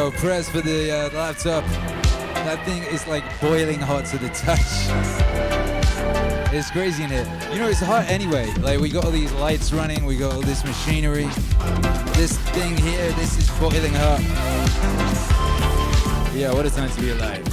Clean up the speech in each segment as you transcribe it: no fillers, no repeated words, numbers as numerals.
Yo, press for the laptop. That thing is like boiling hot to the touch. It's crazy in here. You know, it's hot anyway. Like, we got all these lights running, we got all this machinery. This thing here, this is boiling hot. Yeah, what a time to be alive.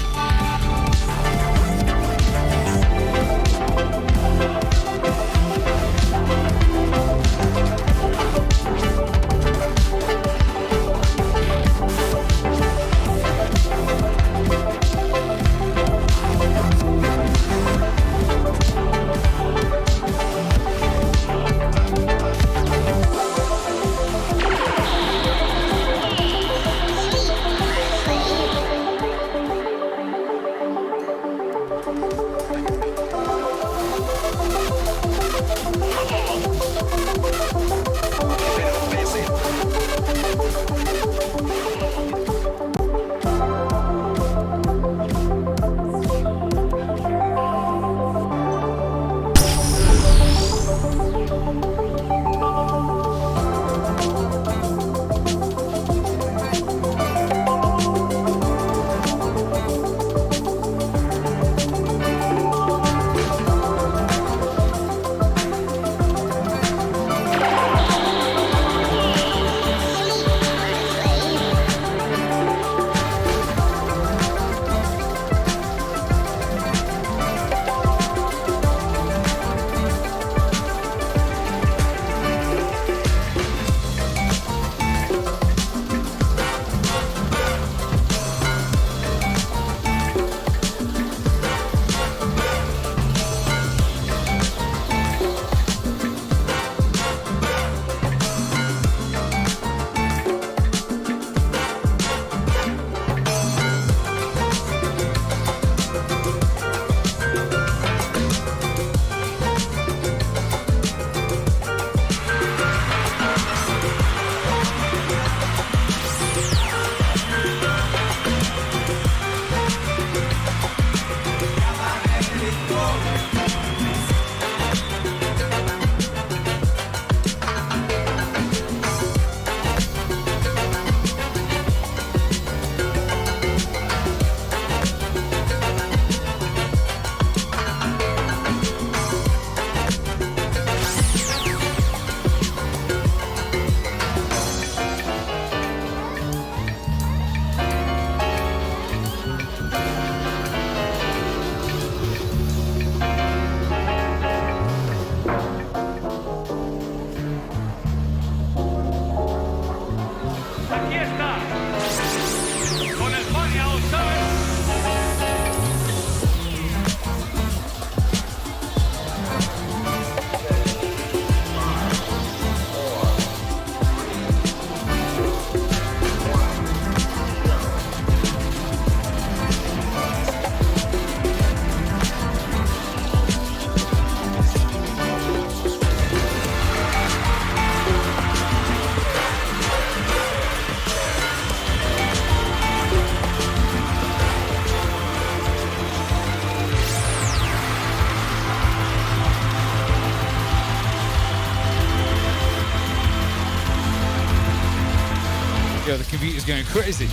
Yo, the computer's going crazy.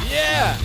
Yeah!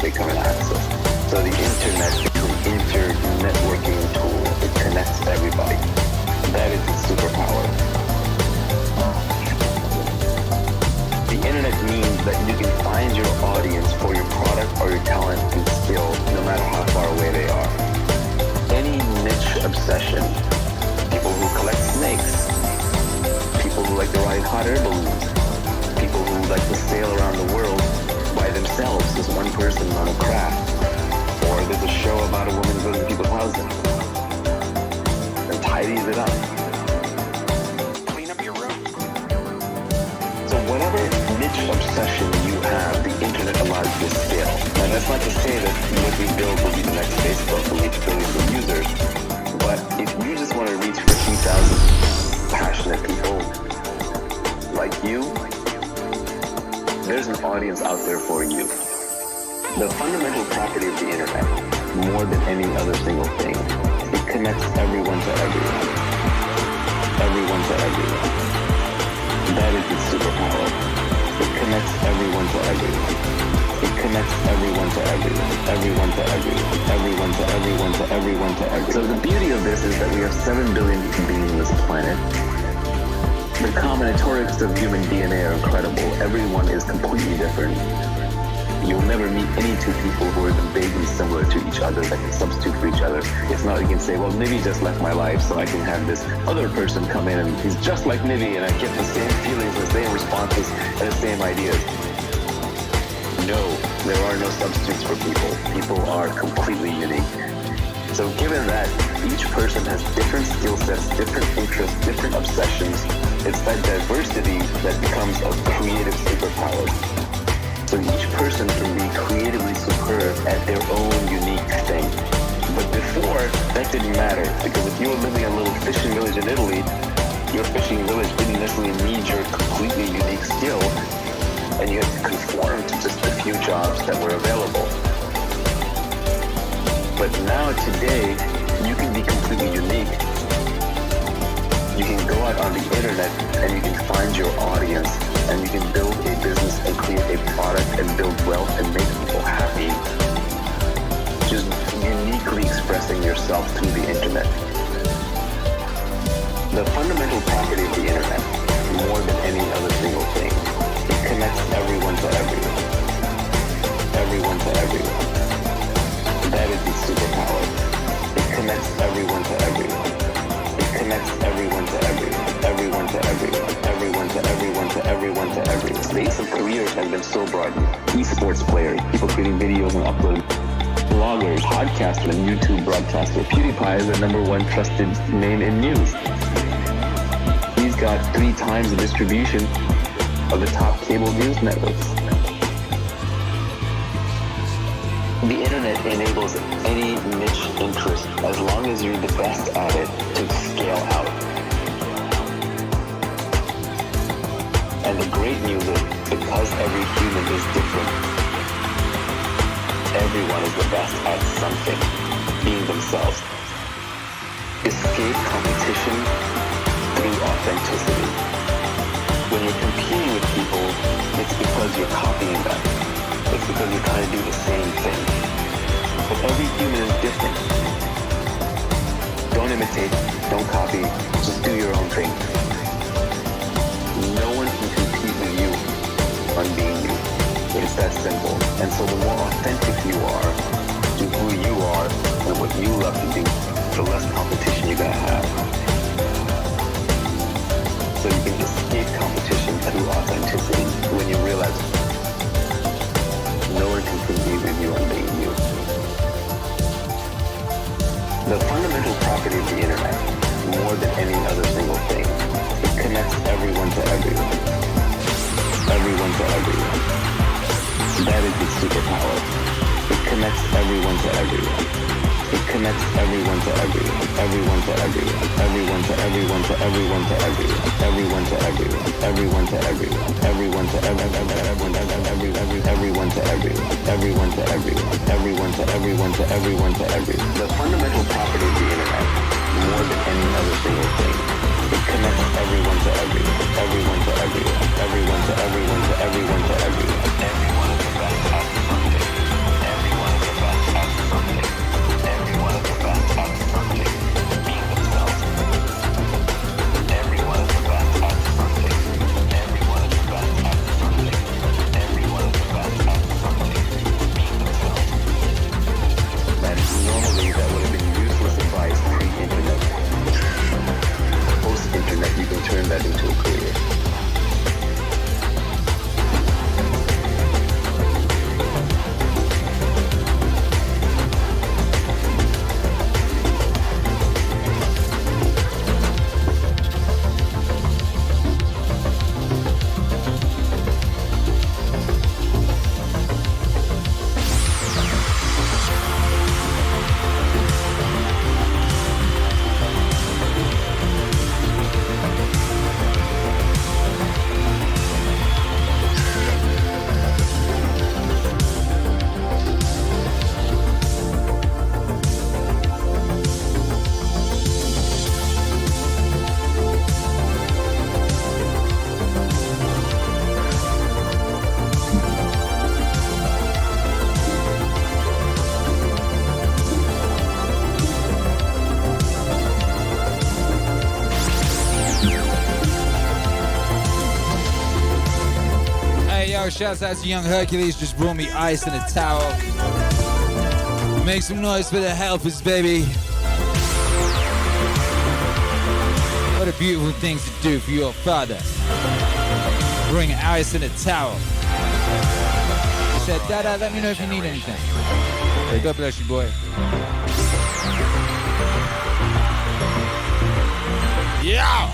they come and access. So the internet is an inter-networking tool. It connects everybody. That is its superpower. The internet means that you can find your audience for your product or your talent and skill, no matter how far away they are. Any niche obsession, people who collect snakes, people who like to ride hot air balloons, people who like to sail around the world by themselves as one person on a craft, or there's a show about a woman who goes to people's houses and tidies it up. Clean up your room. So whatever niche obsession you have, the internet allows you to scale. And that's not to say that what we build will be the next Facebook will reach billions of users, but if you just want to reach 50,000 passionate people like you, there's an audience out there for you. The fundamental property of the internet, more than any other single thing, it connects everyone to everyone. Everyone to everyone. That is its superpower. It connects everyone to everyone. It connects everyone to everyone. Everyone to everyone. Everyone to everyone to everyone to everyone. So the beauty of this is that we have 7 billion beings on this planet. The combinatorics of human DNA are incredible. Everyone is completely different. You'll never meet any two people who are vaguely similar to each other that can substitute for each other. It's not like you can say, well, Nivi just left my life, so I can have this other person come in and he's just like Nivi and I get the same feelings, the same responses, and the same ideas. No, there are no substitutes for people. People are completely unique. So given that each person has different skill sets, different interests, different obsessions, it's that diversity that becomes a creative superpower. So each person can be creatively superb at their own unique thing. But before, that didn't matter, because if you were living in a little fishing village in Italy, your fishing village didn't necessarily need your completely unique skill, and you had to conform to just a few jobs that were available. But now, today, you can be completely unique. You can go out on the internet and you can find your audience and you can build a business and create a product and build wealth and make people happy. Just uniquely expressing yourself through the internet. The fundamental property of the internet, more than any other single thing, it connects everyone to everyone. Everyone to everyone. That is its superpower. It connects everyone to everyone. It connects everyone to everyone. Everyone to everyone. Everyone to everyone to everyone to everyone. The base of careers has been so broadened. Esports players, people creating videos and uploading, bloggers, podcasters, and YouTube broadcasters. PewDiePie is the #1 trusted name in news. He's got 3 times the distribution of the top cable news networks. The internet enables any niche interest, as long as you're the best at it, to scale out. And the great news is, because every human is different, everyone is the best at something, being themselves. Escape competition through authenticity. When you're competing with people, it's because you're copying them. It's because you're trying to do the same thing. But every human is different. Don't imitate, don't copy, just do your own thing. No one can compete with you on being you. It's that simple. And so the more authentic you are to who you are and what you love to do, the less competition you're gonna have. So you can escape competition through authenticity when you realize no one can compete with you on being you. The fundamental property of the internet, more than any other single thing, it connects everyone to everyone. Everyone to everyone. That is its superpower. It connects everyone to everyone. It connects everyone to everyone. Everyone to everyone. Everyone to everyone to everyone to everyone. Everyone to everyone. Everyone to everyone. Everyone to everyone. Everyone to everyone. Everyone to everyone. Everyone to everyone to everyone to everyone. The fundamental property of the internet, more than any other single thing, it connects everyone to everyone. Everyone to everyone. Everyone to everyone to everyone to everyone. Everyone is the best at something. Shouts out to Young Hercules, just brought me ice and a towel. Make some noise for the helpers, baby. What a beautiful thing to do for your father. Bring ice and a towel. He said, Dada, let me know if you need anything. Hey, God bless you, boy. Yeah!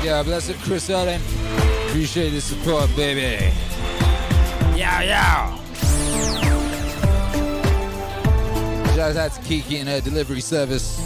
Yeah, bless it, Chris Allen. Appreciate the support, baby. Yeah. Shout out to Kiki and her delivery service.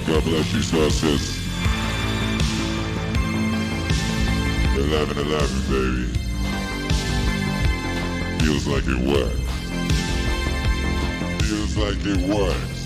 God bless you. So it says 11:11, baby. Feels like it works. Feels like it works.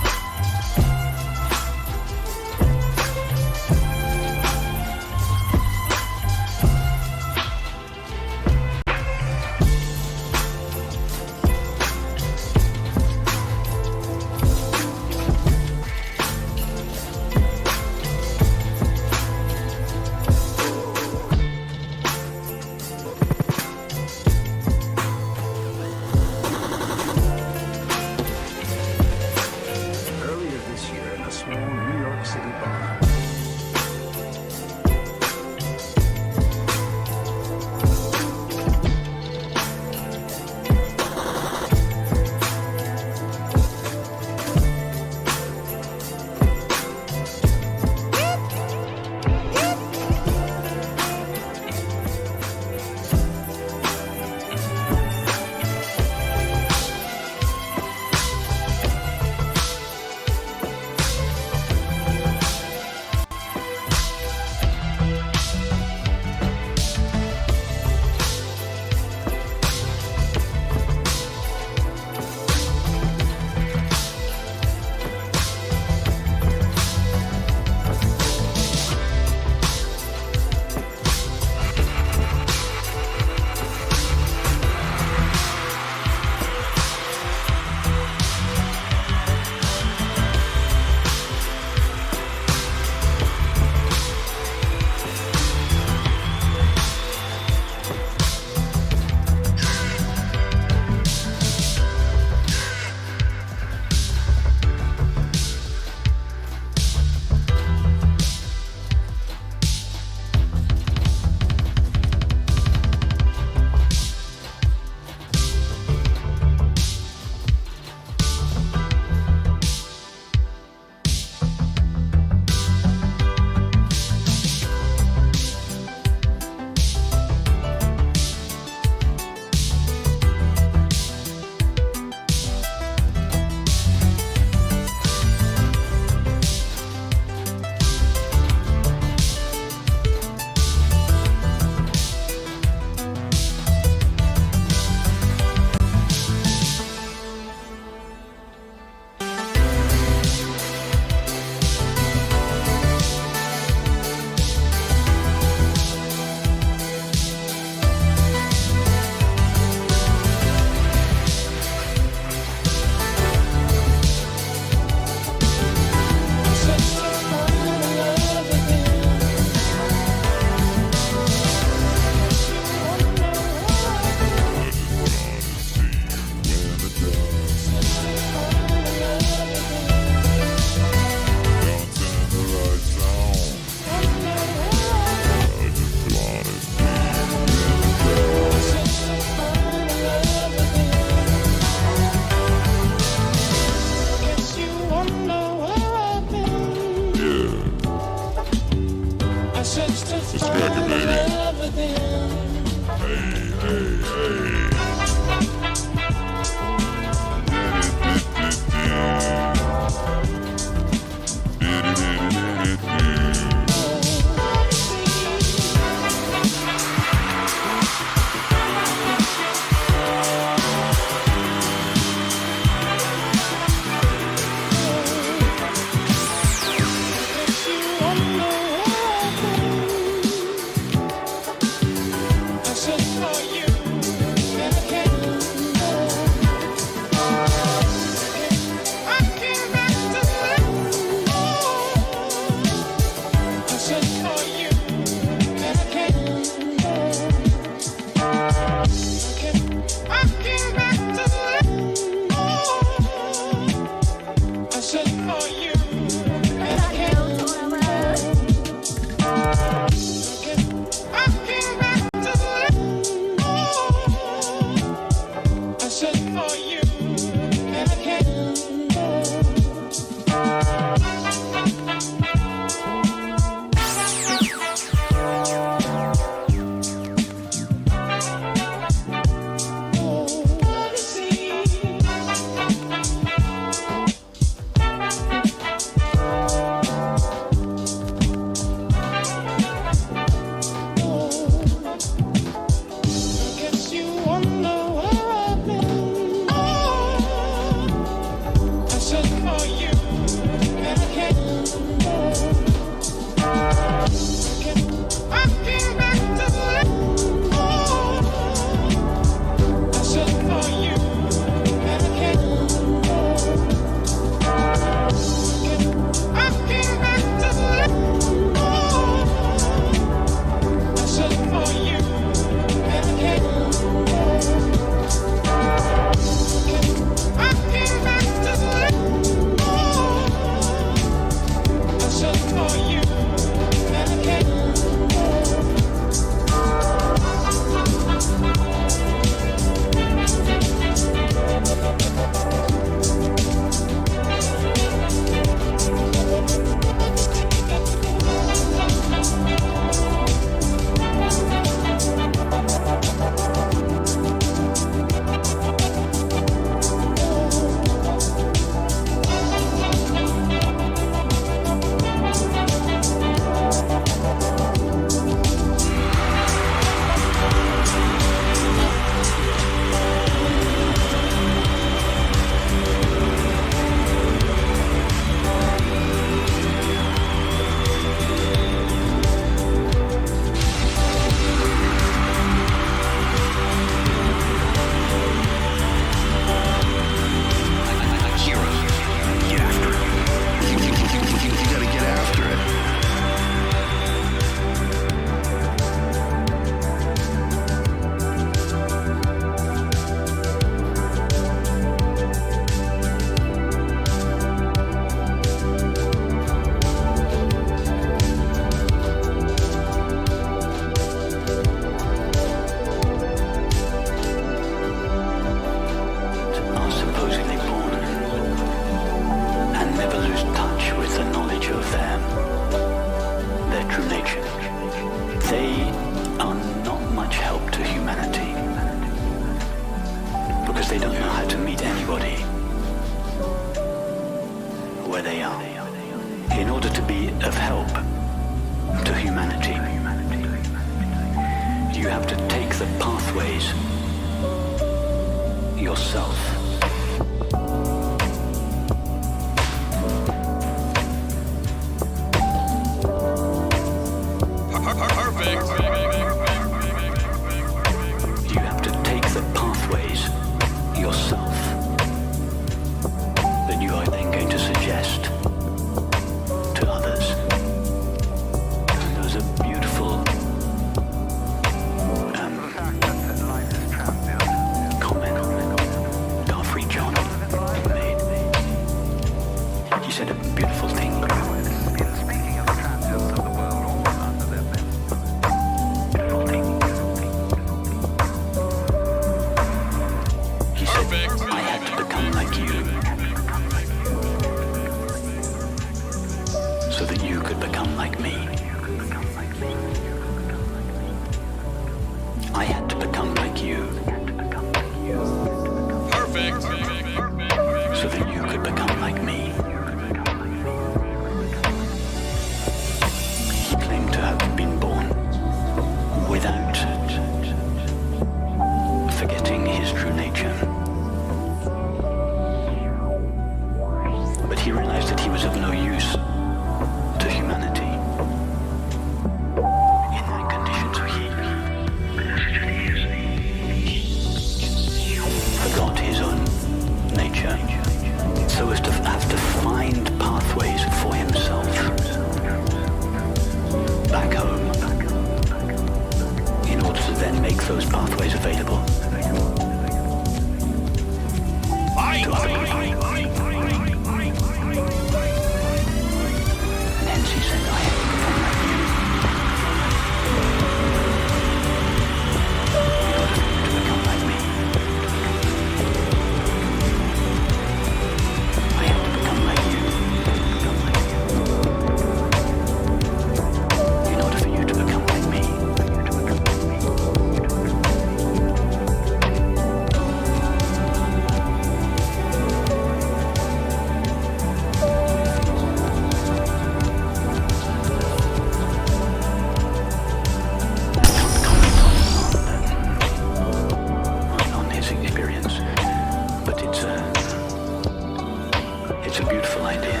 It's a beautiful idea.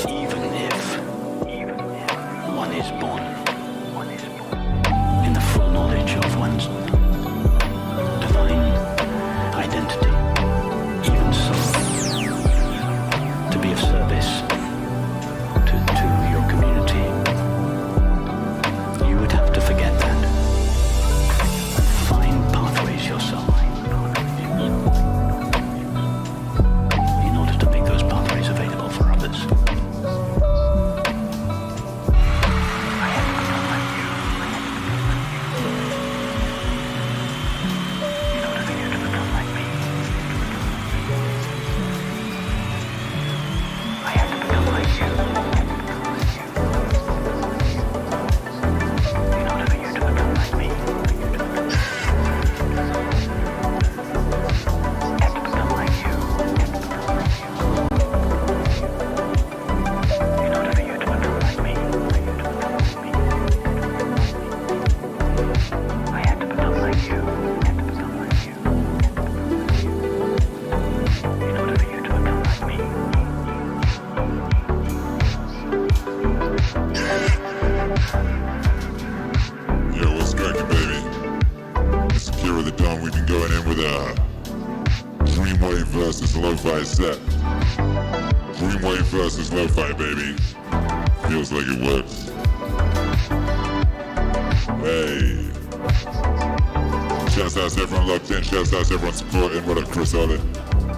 Even if one is born in the full knowledge of one's divine identity, even so, to be of service to your community, you would have to forget that. Find pathways yourself in order to make those pathways available for others. Set. MeaningWave versus lo-fi, baby. Feels like it works. Hey. Shouts out to everyone locked in. Shouts out to everyone supporting. What up, Chris Olin?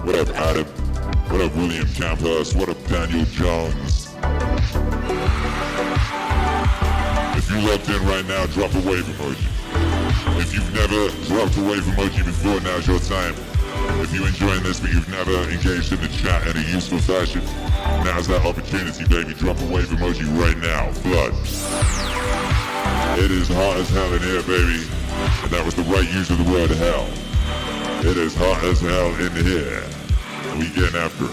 What up, Adam? What up, William Campus? What up, Daniel Jones? If you locked in right now, drop a wave emoji. If you've never dropped a wave emoji before, now's your time. If you're enjoying this but you've never engaged in the chat in a useful fashion, now's that opportunity, baby. Drop a wave emoji right now. Flood. It is hot as hell in here, baby. And that was the right use of the word hell. It is hot as hell in here. We getting after it.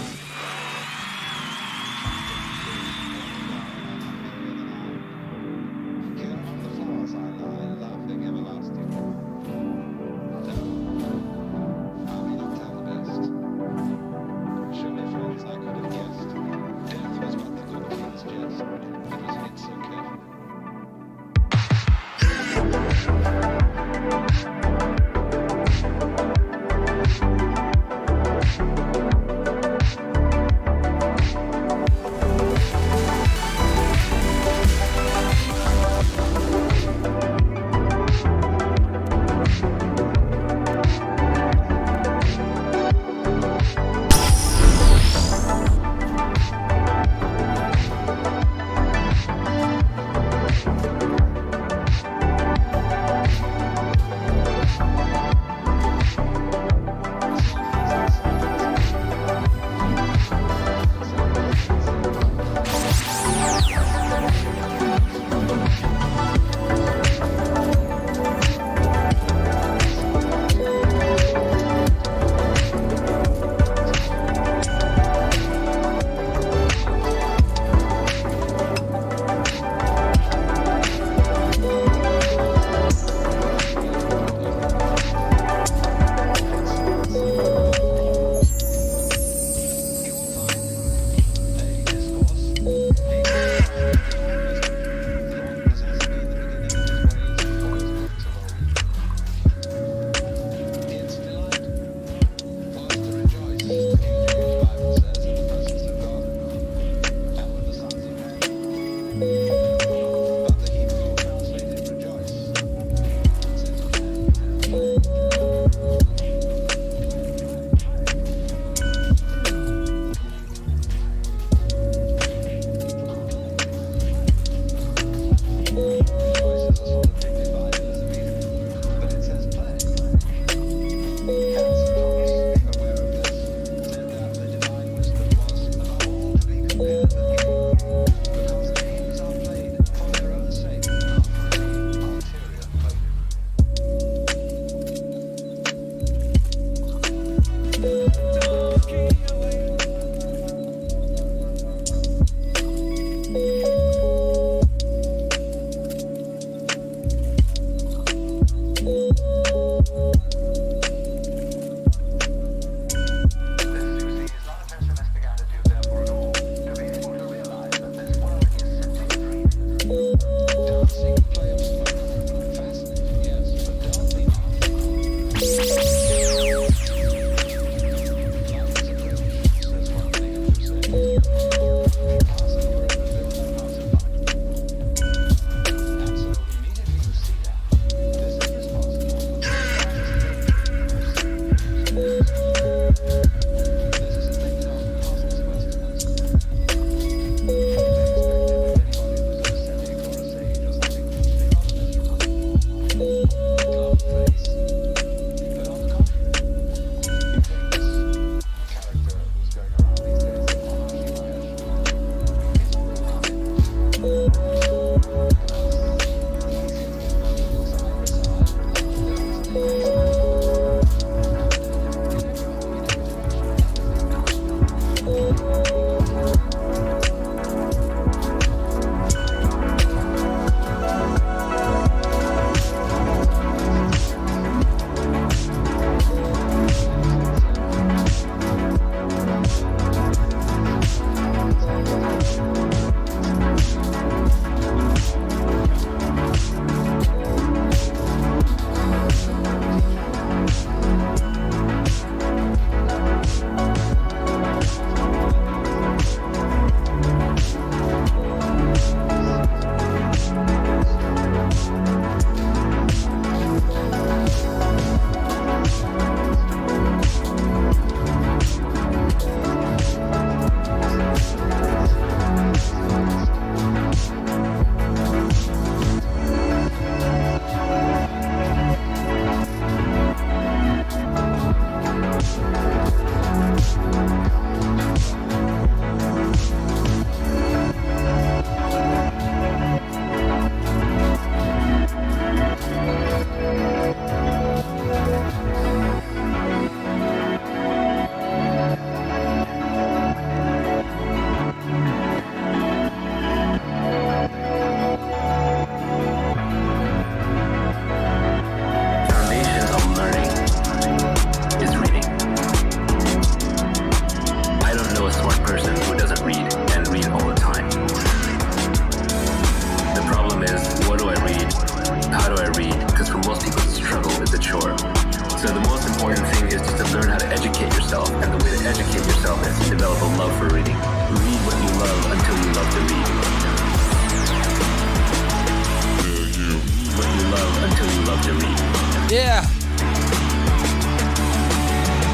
Yeah.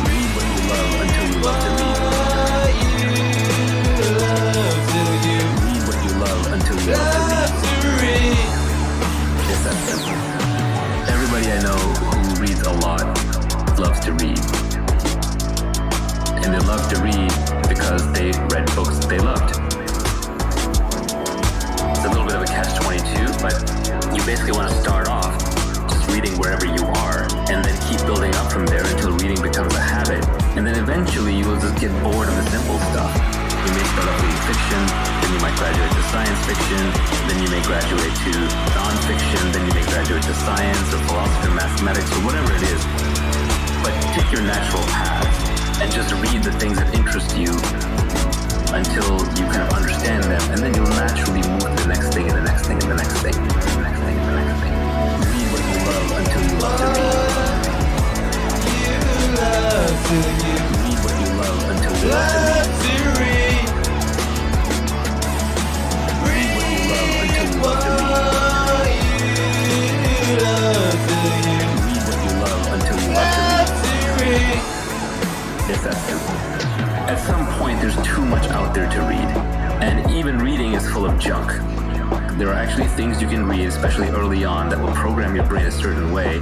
Read what you love until you love to read. Read what you love until you love to read. It's that simple. Everybody I know who reads a lot loves to read. And they love to read because they read books they loved. It's a little bit of a catch-22, but you basically want to start off just reading wherever you are and then keep building up from there until reading becomes a habit. And then eventually you will just get bored of the simple stuff. You may start off reading fiction, then you might graduate to science fiction, then you may graduate to non-fiction, then you may graduate to science or philosophy or mathematics or whatever it is. But take your natural path and just read the things that interest you until you kind of understand them, and then you'll naturally move to the next thing and the next thing and the next thing and the next thing and the next thing. Read what you love until you love to read. Read what you love until you love to read. Read what you love until you love to read. Read what you love until you love to read. It's that simple. At some point, there's too much out there to read, and even reading is full of junk. There are actually things you can read, especially early on, that will program your brain a certain way,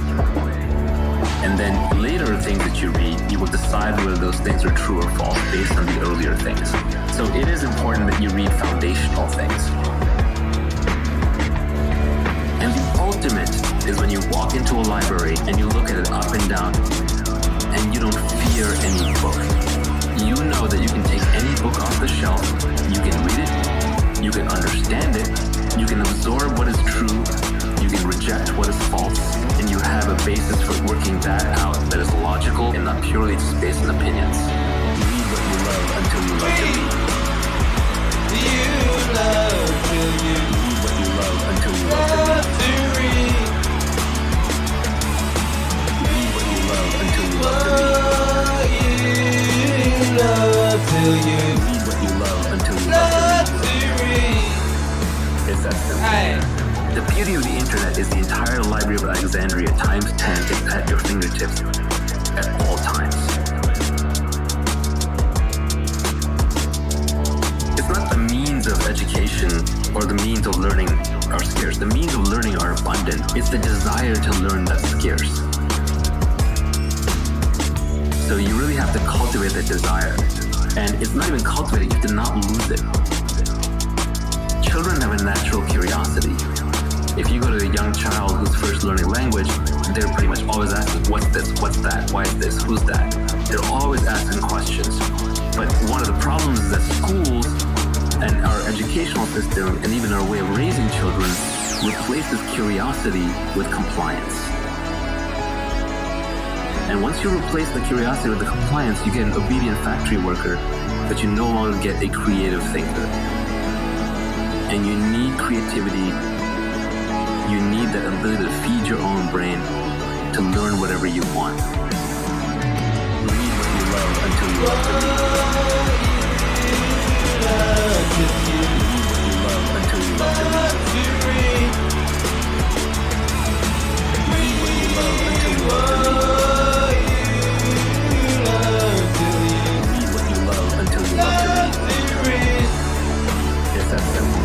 and then later things that you read, you will decide whether those things are true or false based on the earlier things. So it is important that you read foundational things. And the ultimate is when you walk into a library and you look at it up and down, and you don't fear any book. You know that you can take any book off the shelf, you can read it, you can understand it, you can absorb what is true, you can reject what is false, and you have a basis for working that out that is logical and not purely just based on opinions. Read what you love until you love to read. Read what you love until you love to read. Read what you love until you love to read. Read what you love until you love to read. It's that simple. Hey. The beauty of the internet is the entire Library of Alexandria times 10 is at your fingertips at all times. It's not the means of education or the means of learning are scarce. The means of learning are abundant. It's the desire to learn that's scarce. So you really have to cultivate that desire. And it's not even cultivated, you have to not lose it. Children have a natural curiosity. If you go to a young child who's first learning language, they're pretty much always asking, what's this, what's that, why is this, who's that? They're always asking questions. But one of the problems is that schools and our educational system and even our way of raising children replaces curiosity with compliance. And once you replace the curiosity with the compliance, you get an obedient factory worker, but you no longer get a creative thinker. And you need creativity. You need that ability to feed your own brain to learn whatever you want. Read what you love until you love to read. Read what you love until you love to read. Read what you love until you love to read. Read what you love until you love to read. It's that simple.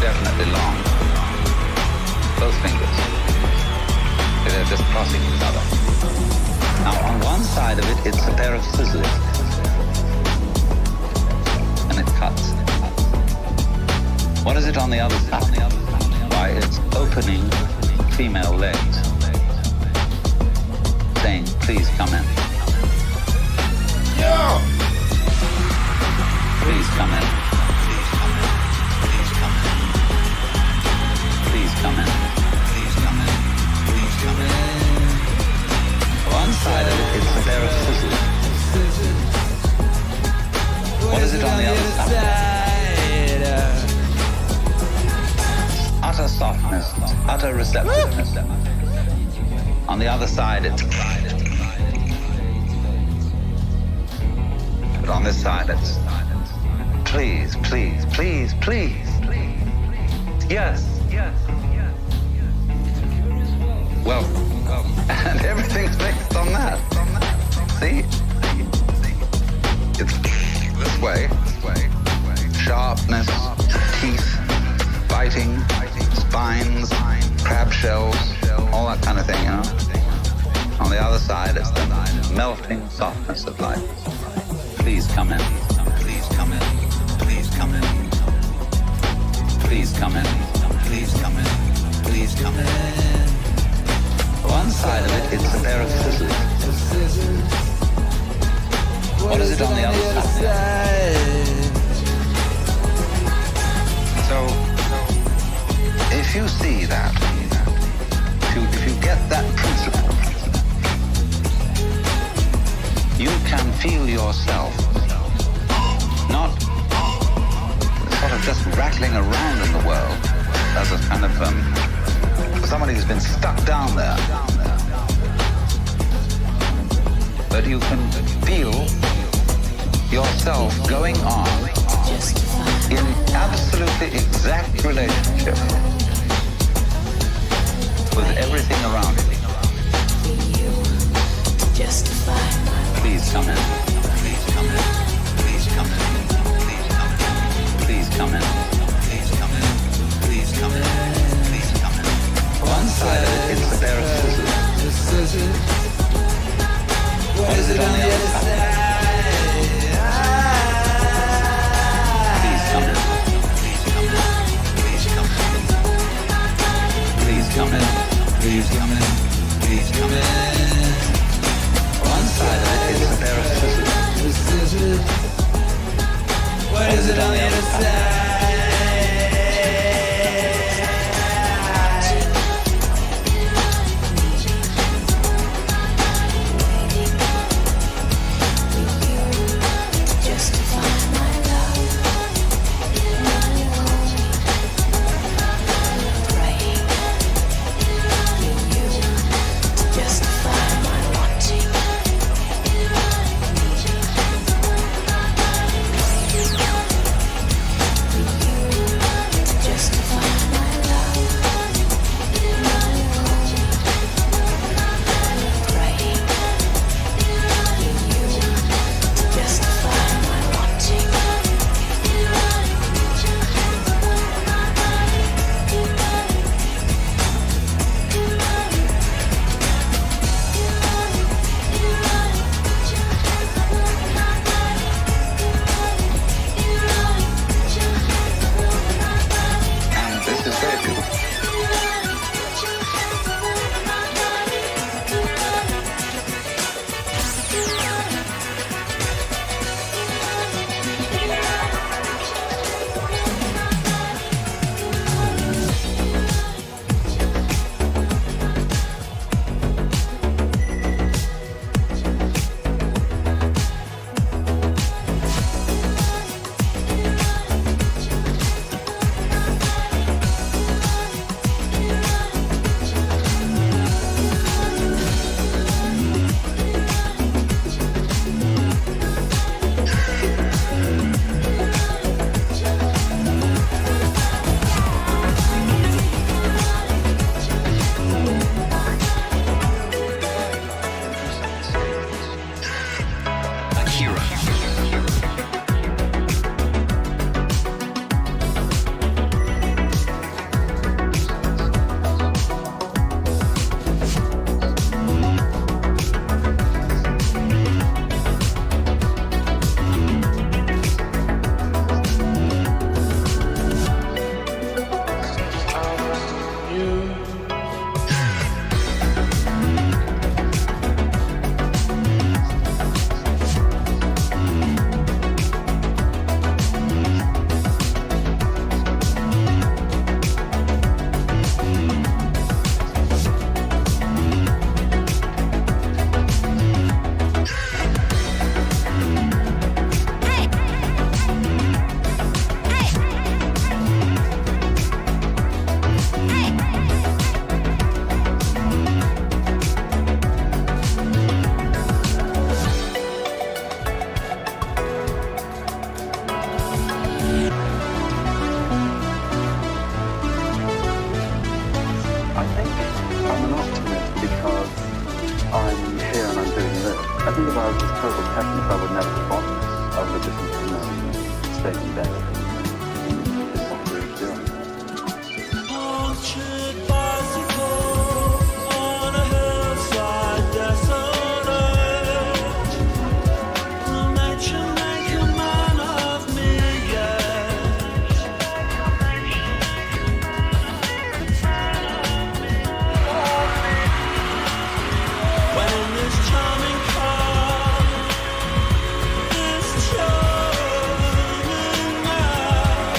definitely long. Both fingers. They're just crossing each other. Now on one side of it, it's a pair of scissors. And it cuts. What is it on the other side? Why, it's opening female legs. Saying, please come in. Yeah. Please come in. Please come in. Please come in. Please come in. Please come in. One side of it is a pair of scissors. What is it on the other side? Utter softness, utter receptiveness. On the other side, it's... But on this side, it's... Please, please, please, please. Yes, yes, yes. Well, and everything's based on that. See? It's this way. Sharpness, teeth, biting, spines, crab shells, all that kind of thing, you know? On the other side, it's the melting softness of life. Please come in. Please come in. Please come in. Please come in. Please come in. Please come in. One side of it, it's a pair of scissors. What is it on the other side? So, if you see that, if you get that principle, you can feel yourself not sort of just rattling around in the world as a kind of somebody who's been stuck down there. But you can feel yourself going on in absolutely exact relationship with everything around you. Please come in. Please come in. Please come in. Please come in. Please come in. Please come in. Please come in. One side of it is a pair of scissors. What is it on the other side? Please come in. Please come in. Please come in. Please come in. Please come in. One side of it is a pair of scissors. What is it on the other side? total technicolor never performance of the different, stating that is what we're doing. On a hillside desolate, nature make a man of me, yes. When in this charming car, this charming man,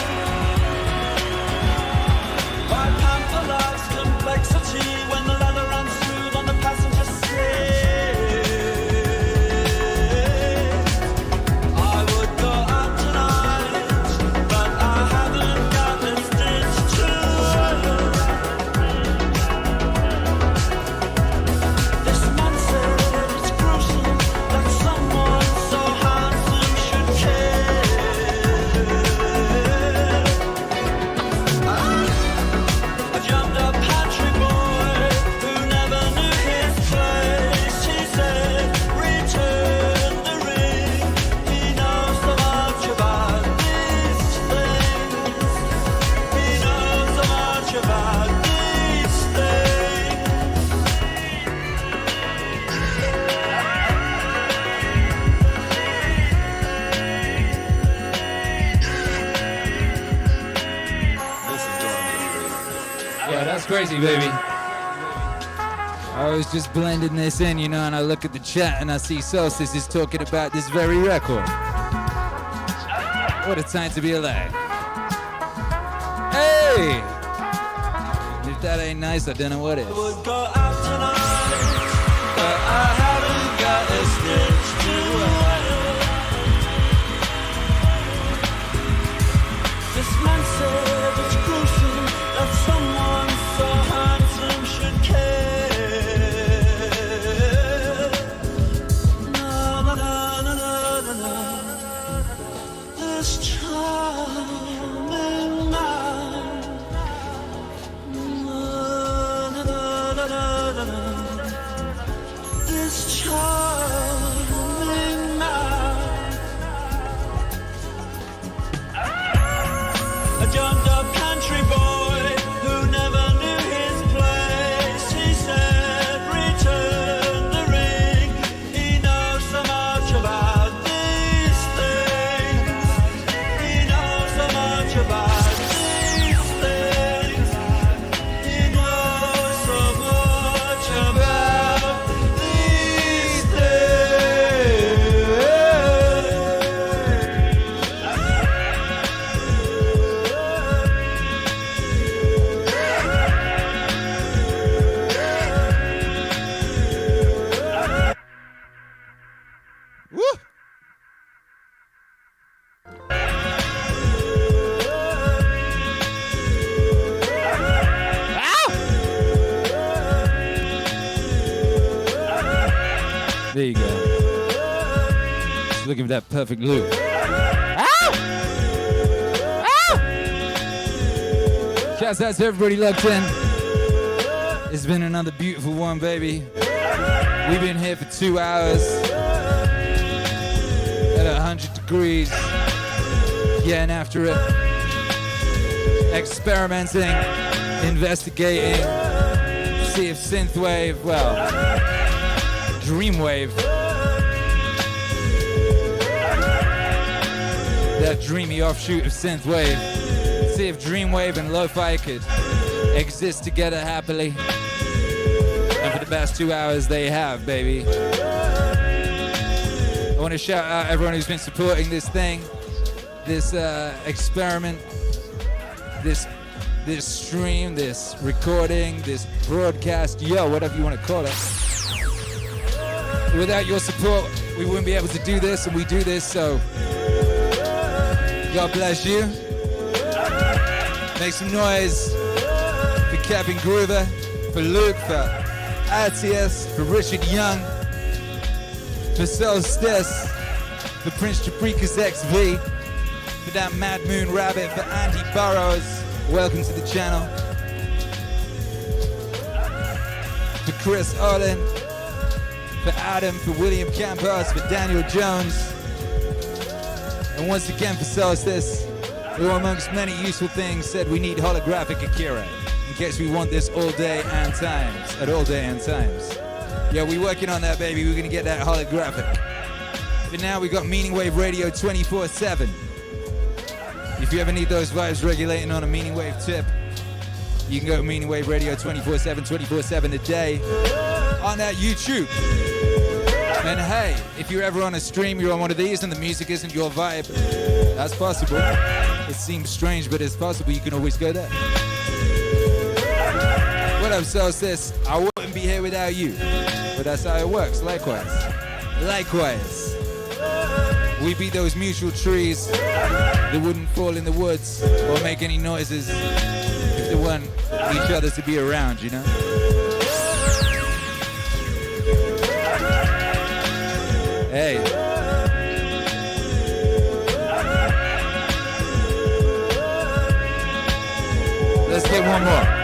white panther lacks complexity when the leather runs smooth on the passenger seat. I would go out tonight, but I haven't got the stitch to it. This man said it's gruesome that someone so handsome should care. I jumped a pantry boy who never knew his place. He said, return the ring. He knows so much about these things. He knows so much about these things. Yeah, that's crazy, baby. I was just blending this in, and I look at the chat and I see Solstice is talking about this very record. What a time to be alive. Hey! If that ain't nice, I don't know what is. Would go out tonight, but I haven't got a stitch to it. This man said it's gruesome that someone so handsome should care. Na na na na na na na. This charming man. Na na na na na na. This charming man. A jumped up country boy who never knew his place. He said, return the ring. He knows so much about these things. He knows so much about these things. He knows so much about these Woo! There you go. Just looking for that perfect loop. Ow! Ow! Shouts out to everybody locked in. It's been another beautiful one, baby. We've been here for 2 hours at 100 degrees, getting after it, experimenting, investigating, see if synthwave, well, dreamwave, that dreamy offshoot of synthwave, see if dreamwave and lo-fi could exist together happily. And for the past 2 hours, they have, baby. I want to shout out everyone who's been supporting this thing, this experiment, this stream, this recording, this broadcast, whatever you want to call it. Without your support, we wouldn't be able to do this, and we do this, so God bless you. Make some noise for Kevin Groover, for Luke, for Atias, for Richard Young, for Solstice, for Prince Jabrika's XV, for that Mad Moon Rabbit, for Andy Burrows, welcome to the channel, for Chris Olin, for Adam, for William Campos, for Daniel Jones, and once again for Solstice, who amongst many useful things said we need holographic Akira in case we want this all day and times, at all day and times. Yeah, we working on that, baby. We're gonna get that holographic. But now we got MeaningWave Radio 24/7. If you ever need those vibes regulating on a MeaningWave tip, you can go to MeaningWave Radio 24/7, 24/7 a day on that YouTube. And hey, if you're ever on a stream, you're on one of these and the music isn't your vibe, that's possible. It seems strange, but it's possible. You can always go there. What up, Solstice? I wouldn't be here without you. But that's how it works. Likewise. Likewise. We be those mutual trees that wouldn't fall in the woods or make any noises if they want each other to be around, you know? Hey. Let's get one more.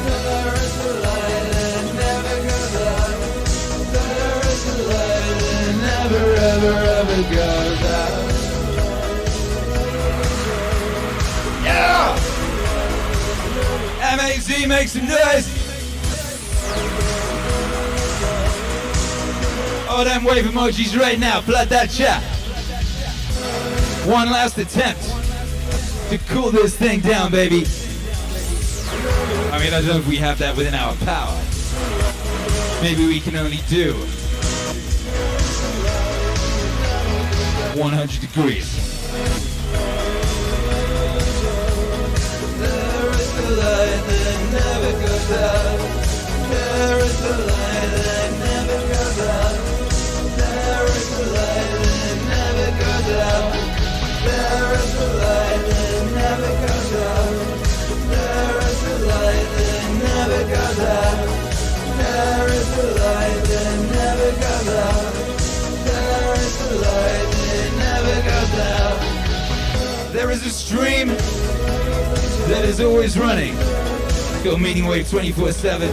There is never ever goes out. Yeah! MAZ, make some noise! All them wave emojis right now, flood that chat. One last attempt to cool this thing down, baby. I mean, I don't know if we have that within our power. Maybe we can only do 100 degrees. There is the light that never goes out. There is the light that never goes out. There is the light that never goes out. There is the light that never goes out. There is the light that never goes out. There is the light that never goes out. There is the light that never goes out. There is a stream that is always running. Go MeaningWave 24/7.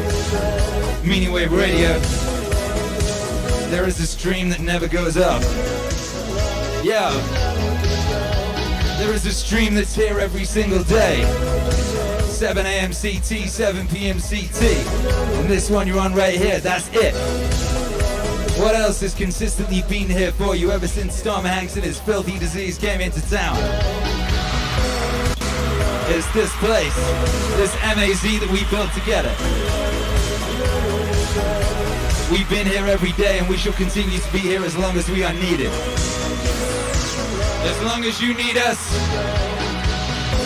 MeaningWave Radio. There is a stream that never goes up. Yeah. There is a stream that's here every single day. 7 a.m. CT, 7 p.m. CT. And this one you're on right here, that's it. What else has consistently been here for you ever since Tom Hanks and his filthy disease came into town? It's this place, this MAZ that we built together. We've been here every day and we shall continue to be here as long as we are needed. As long as you need us,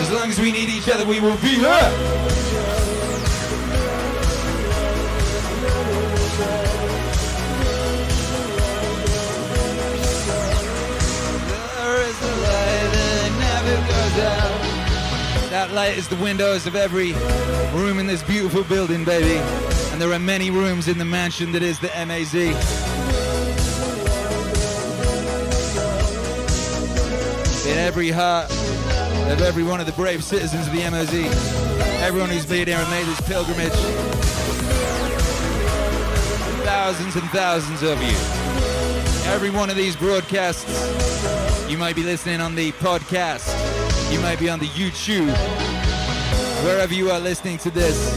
as long as we need each other, we will be here. There is a light that never goes out. That light is the windows of every room in this beautiful building, baby. And there are many rooms in the mansion that is the MAZ. In every heart of every one of the brave citizens of the MAZ, everyone who's been here and made this pilgrimage, thousands and thousands of you. Every one of these broadcasts, you might be listening on the podcast, you might be on the YouTube, wherever you are listening to this,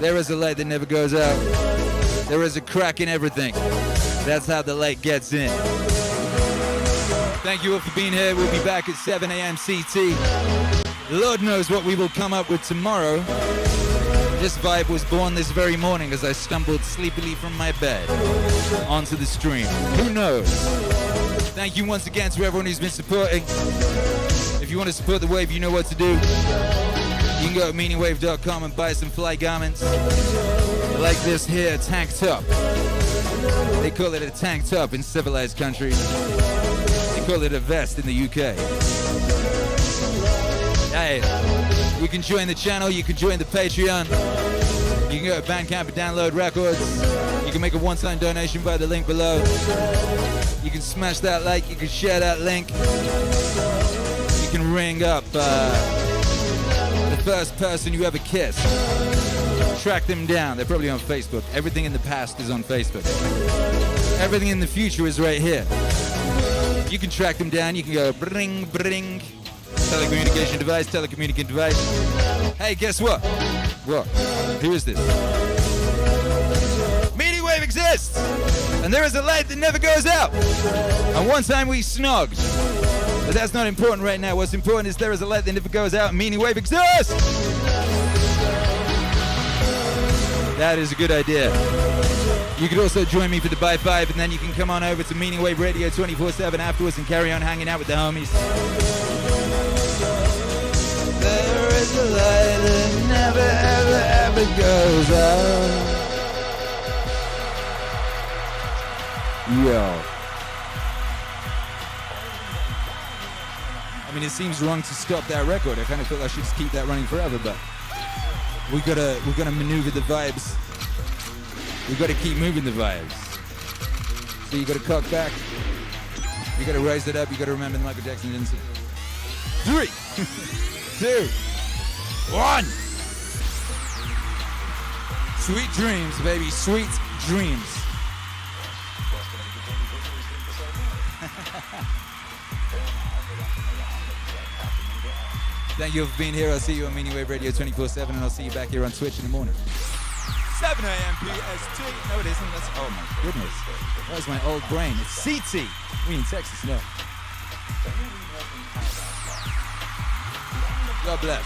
there is a light that never goes out. There is a crack in everything. That's how the light gets in. Thank you all for being here. We'll be back at 7 a.m. CT. Lord knows what we will come up with tomorrow. This vibe was born this very morning as I stumbled sleepily from my bed onto the stream. Who knows? Thank you once again to everyone who's been supporting. If you want to support the wave, you know what to do. You can go to MeaningWave.com and buy some fly garments like this here tank top. They call it a tank top in civilized countries. They call it a vest in the UK. Hey, you can join the channel, you can join the Patreon. You can go to Bandcamp and download records. You can make a one-time donation by the link below. You can smash that like, you can share that link. You can ring up the first person you ever kissed. Track them down. They're probably on Facebook. Everything in the past is on Facebook. Everything in the future is right here. You can track them down. You can go bring, bring. Telecommunication device. Hey, guess what? What? Who is this? MeaningWave exists! And there is a light that never goes out. And one time we snogged. But that's not important right now. What's important is there is a light that never goes out and MeaningWave exists! That is a good idea. You could also join me for the Buy 5 and then you can come on over to MeaningWave Radio 24/7 afterwards and carry on hanging out with the homies. There is a light that never, ever, ever goes out. Yo. I mean, it seems wrong to stop that record. I kind of feel I should just keep that running forever, but we're gonna maneuver the vibes. We've got to keep moving the vibes. So you got to cock back. You got to raise it up. You got to remember the Michael Jackson incident. 3, 2, 1. Sweet dreams, baby. Sweet dreams. Thank you for being here. I'll see you on MeaningWave Radio 24/7, and I'll see you back here on Twitch in the morning. 7 a.m. PST. No, it isn't. That's, oh my goodness. That was my old brain. It's CT. We in Texas now. God bless.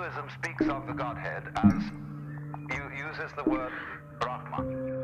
Hinduism speaks of the Godhead as uses the word Brahman.